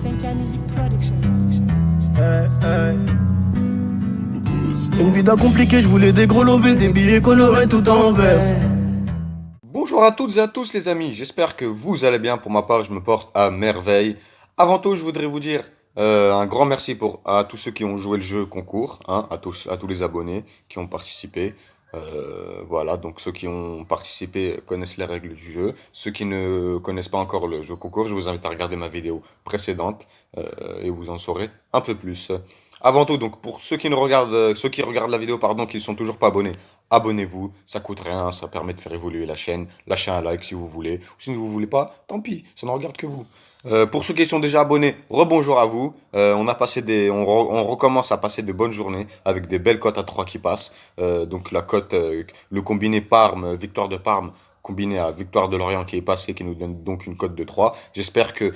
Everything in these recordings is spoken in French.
5K Music Productions. Une vie d'un compliqué, je voulais des gros lovés, des billets colorés tout en vert. Bonjour à toutes et à tous les amis, j'espère que vous allez bien. Pour ma part, je me porte à merveille. Avant tout, je voudrais vous dire un grand merci à tous ceux qui ont joué le jeu concours, hein, à tous les abonnés qui ont participé. Voilà, donc ceux qui ont participé connaissent les règles du jeu. Ceux qui ne connaissent pas encore le jeu concours, je vous invite à regarder ma vidéo précédente et vous en saurez un peu plus. Avant tout, donc pour ceux qui regardent la vidéo, pardon, qui ne sont toujours pas abonnés, abonnez-vous, ça coûte rien, ça permet de faire évoluer la chaîne. Lâchez un like si vous voulez, ou si vous voulez pas, tant pis, ça ne regarde que vous. Pour ceux qui sont déjà abonnés, rebonjour à vous. On recommence à passer de bonnes journées avec des belles cotes à 3 qui passent. Donc la cote, le combiné Parme, victoire de Parme, combiné à victoire de Lorient qui est passé, qui nous donne donc une cote de 3. J'espère que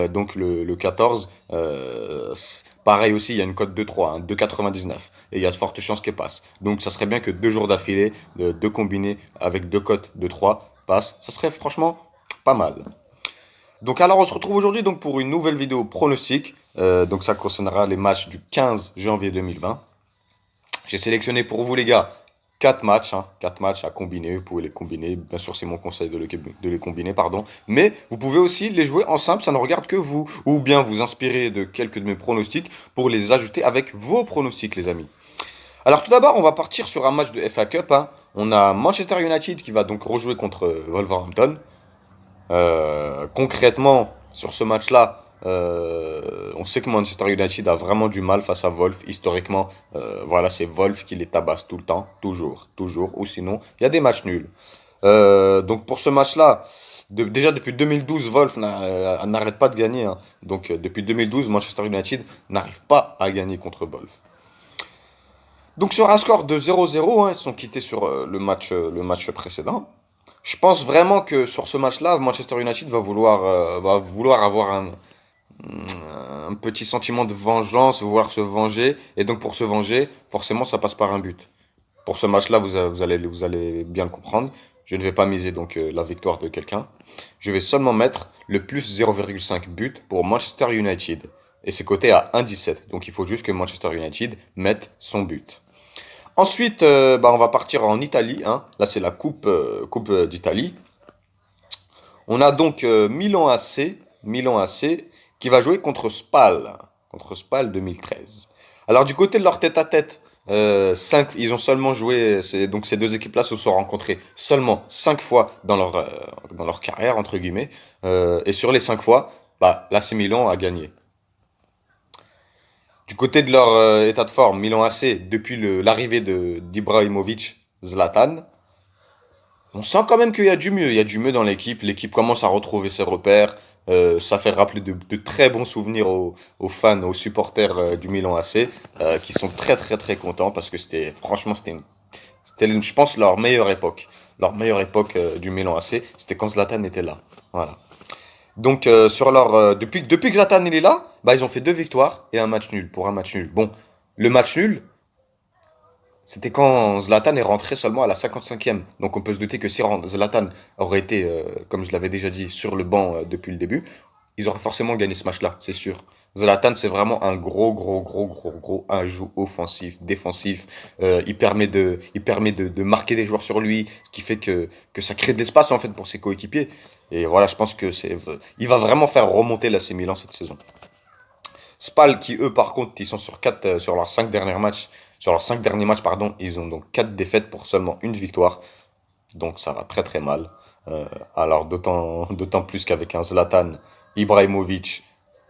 donc le 14, pareil aussi, il y a une cote de 3, hein, 2,99. Et il y a de fortes chances qu'elle passe. Donc ça serait bien que 2 jours d'affilée, deux combinés avec 2 cotes de 3 passent. Ça serait franchement pas mal. Donc alors on se retrouve aujourd'hui donc pour une nouvelle vidéo pronostic. Donc ça concernera les matchs du 15 janvier 2020. J'ai sélectionné pour vous les gars 4 matchs, hein, 4 matchs à combiner. Vous pouvez les combiner. Bien sûr c'est mon conseil de les combiner, pardon. Mais vous pouvez aussi les jouer en simple, ça ne regarde que vous. Ou bien vous inspirer de quelques de mes pronostics pour les ajouter avec vos pronostics les amis. Alors tout d'abord on va partir sur un match de FA Cup, hein. On a Manchester United qui va donc rejouer contre Wolverhampton. Concrètement, sur ce match-là, on sait que Manchester United a vraiment du mal face à Wolf. Historiquement, voilà, c'est Wolf qui les tabasse tout le temps, toujours, toujours. Ou sinon, il y a des matchs nuls. Donc pour ce match-là, déjà depuis 2012, Wolf n'arrête pas de gagner, hein. Donc depuis 2012, Manchester United n'arrive pas à gagner contre Wolf. Donc sur un score de 0-0, hein, ils sont quittés sur le match précédent. Je pense vraiment que sur ce match-là, Manchester United va vouloir avoir un petit sentiment de vengeance, vouloir se venger. Et donc pour se venger, forcément, ça passe par un but. Pour ce match-là, vous allez bien le comprendre. Je ne vais pas miser donc la victoire de quelqu'un. Je vais seulement mettre le plus 0,5 but pour Manchester United. Et c'est coté à 1,17. Donc il faut juste que Manchester United mette son but. Ensuite, on va partir en Italie, hein. Là, c'est la coupe d'Italie. On a donc Milan AC, qui va jouer contre Spal 2013. Alors, du côté de leur tête-à-tête, ils ont seulement joué, donc ces deux équipes-là se sont rencontrées seulement 5 fois dans leur carrière, entre guillemets. Et sur les 5 fois, l'AC Milan a gagné. Du côté de leur état de forme, Milan AC, depuis l'arrivée d'Ibrahimovic, Zlatan, on sent quand même qu'il y a du mieux. Il y a du mieux dans l'équipe. L'équipe commence à retrouver ses repères. Ça fait rappeler de très bons souvenirs aux fans, aux supporters du Milan AC, qui sont très très très contents parce que c'était, je pense, leur meilleure époque. Leur meilleure époque du Milan AC, c'était quand Zlatan était là. Voilà. Donc depuis que Zlatan il est là, ils ont fait 2 victoires et un match nul pour un match nul. Bon, le match nul, c'était quand Zlatan est rentré seulement à la 55e. Donc on peut se douter que si Zlatan aurait été, comme je l'avais déjà dit, sur le banc depuis le début, ils auraient forcément gagné ce match-là, c'est sûr. Zlatan, c'est vraiment un gros ajout offensif, défensif. Il permet de marquer des joueurs sur lui, ce qui fait que ça crée de l'espace en fait pour ses coéquipiers. Et voilà, je pense que il va vraiment faire remonter l'AC Milan cette saison. Spal, qui eux, par contre, ils sont sur leurs 5 derniers matchs. Sur leurs 5 derniers matchs, pardon, ils ont donc 4 défaites pour seulement une victoire. Donc ça va très très mal. Alors d'autant plus qu'avec un Zlatan Ibrahimovic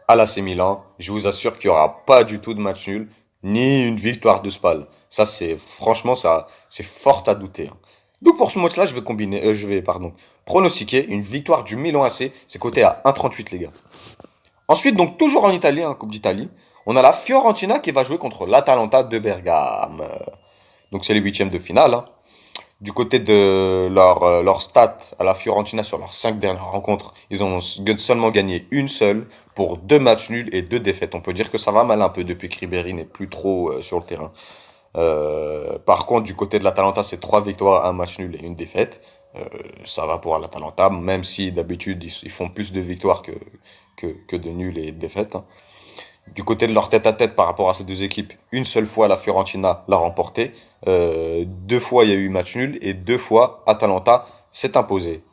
à l'AC Milan, je vous assure qu'il n'y aura pas du tout de match nul, ni une victoire de Spal. Ça, franchement, c'est fort à douter, hein. Donc pour ce match-là, je vais pronostiquer une victoire du Milan AC. C'est coté à 1,38 les gars. Ensuite, donc toujours en Italie, en Coupe d'Italie, on a la Fiorentina qui va jouer contre l'Atalanta de Bergame. Donc c'est les huitièmes de finale, hein. Du côté de leur stats à la Fiorentina sur leurs 5 dernières rencontres, ils ont seulement gagné une seule pour 2 matchs nuls et 2 défaites. On peut dire que ça va mal un peu depuis que Ribéry n'est plus trop sur le terrain. Par contre, du côté de l'Atalanta, c'est 3 victoires, un match nul et une défaite. Ça va pour l'Atalanta, même si d'habitude ils font plus de victoires que de nuls et de défaites, hein. Du côté de leur tête-à-tête par rapport à ces deux équipes, une seule fois la Fiorentina l'a remporté, deux fois il y a eu match nul et deux fois Atalanta s'est imposé.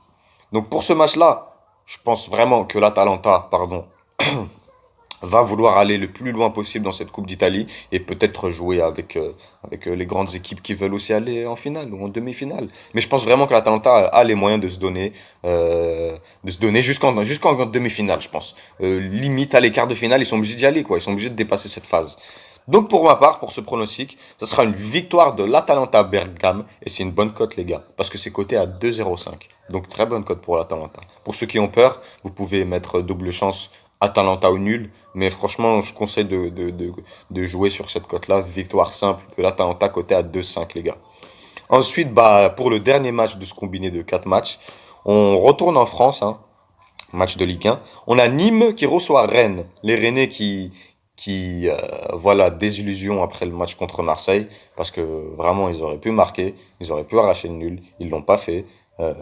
Donc pour ce match-là, je pense vraiment que l'Atalanta, pardon, va vouloir aller le plus loin possible dans cette Coupe d'Italie et peut-être jouer avec les grandes équipes qui veulent aussi aller en finale ou en demi-finale. Mais je pense vraiment que l'Atalanta a les moyens de se donner jusqu'en demi-finale, je pense. Limite à les quarts de finale, ils sont obligés d'y aller, quoi. Ils sont obligés de dépasser cette phase. Donc pour ma part, pour ce pronostic, ça sera une victoire de l'Atalanta Bergame et c'est une bonne cote les gars, parce que c'est coté à 2,05. Donc très bonne cote pour l'Atalanta. Pour ceux qui ont peur, vous pouvez mettre double chance Atalanta ou nul, mais franchement, je conseille de jouer sur cette cote-là, victoire simple de l'Atalanta coté à 2,5 les gars. Ensuite, bah, pour le dernier match de ce combiné de 4 matchs, on retourne en France, hein, match de Ligue 1. On a Nîmes qui reçoit Rennes, les Rennais voilà, désillusion après le match contre Marseille, parce que vraiment, ils auraient pu marquer, ils auraient pu arracher le nul, ils l'ont pas fait. Euh,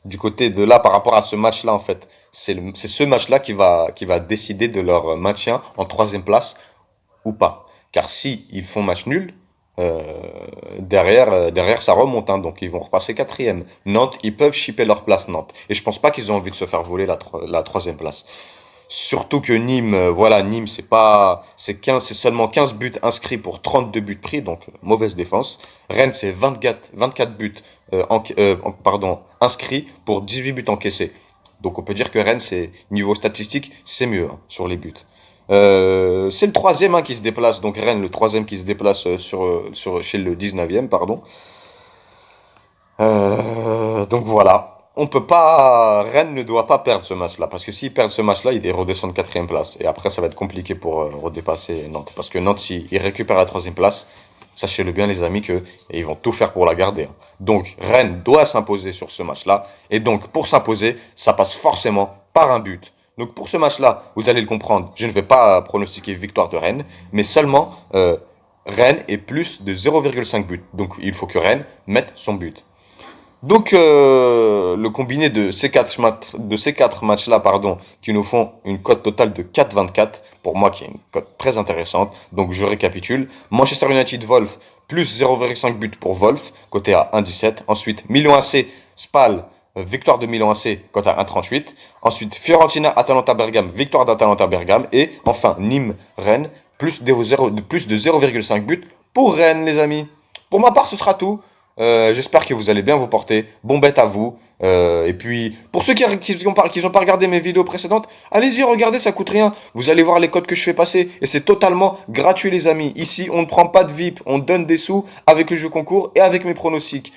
du côté de là, par rapport à ce match-là, en fait, c'est ce match-là qui va décider de leur maintien en troisième place ou pas. Car si ils font match nul, euh, derrière ça remonte, hein, donc ils vont repasser quatrième. Nantes, ils peuvent chipper leur place, Nantes. Et je pense pas qu'ils ont envie de se faire voler la troisième place. Surtout que Nîmes, voilà, Nîmes, c'est seulement 15 buts inscrits pour 32 buts pris, donc mauvaise défense. Rennes, c'est 24 buts, pardon, inscrits pour 18 buts encaissés. Donc on peut dire que Rennes, niveau statistique, c'est mieux, hein, sur les buts. C'est le troisième, hein, qui se déplace, donc Rennes, le troisième qui se déplace chez le 19e, pardon. Donc voilà. On peut pas, Rennes ne doit pas perdre ce match-là, parce que s'ils perdent ce match-là, ils redescendent quatrième place. Et après, ça va être compliqué pour redépasser Nantes. Parce que Nantes, s'ils récupèrent la troisième place, sachez-le bien, les amis, que ils vont tout faire pour la garder, hein. Donc, Rennes doit s'imposer sur ce match-là. Et donc, pour s'imposer, ça passe forcément par un but. Donc, pour ce match-là, vous allez le comprendre, je ne vais pas pronostiquer victoire de Rennes, mais seulement Rennes est plus de 0,5 but. Donc, il faut que Rennes mette son but. Donc, le combiné de ces quatre matchs-là, pardon, qui nous font une cote totale de 4,24, pour moi, qui est une cote très intéressante. Donc, je récapitule. Manchester United Wolf, plus 0,5 but pour Wolf, coté à 1,17. Ensuite, Milan AC, Spal, victoire de Milan AC, cote à 1,38. Ensuite, Fiorentina, Atalanta Bergame, victoire d'Atalanta Bergame. Et enfin, Nîmes, Rennes, plus de 0,5 but pour Rennes, les amis. Pour ma part, ce sera tout. J'espère que vous allez bien vous porter. Bon bet à vous. Et puis, pour ceux qui ont pas regardé mes vidéos précédentes, allez-y, regardez, ça coûte rien. Vous allez voir les codes que je fais passer. Et c'est totalement gratuit, les amis. Ici, on ne prend pas de VIP. On donne des sous avec le jeu concours et avec mes pronostics.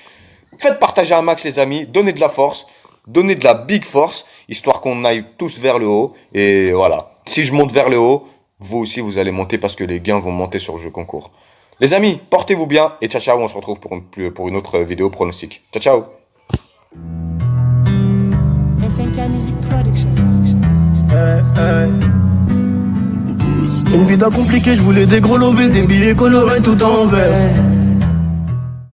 Faites partager un max, les amis. Donnez de la force. Donnez de la big force. Histoire qu'on aille tous vers le haut. Et voilà. Si je monte vers le haut, vous aussi, vous allez monter parce que les gains vont monter sur le jeu concours. Les amis, portez-vous bien et ciao ciao, on se retrouve pour une autre vidéo pronostic. Ciao ciao. SNK Music Productions. Une vie compliquée, je voulais des gros lovés, des billets colorés tout en vert.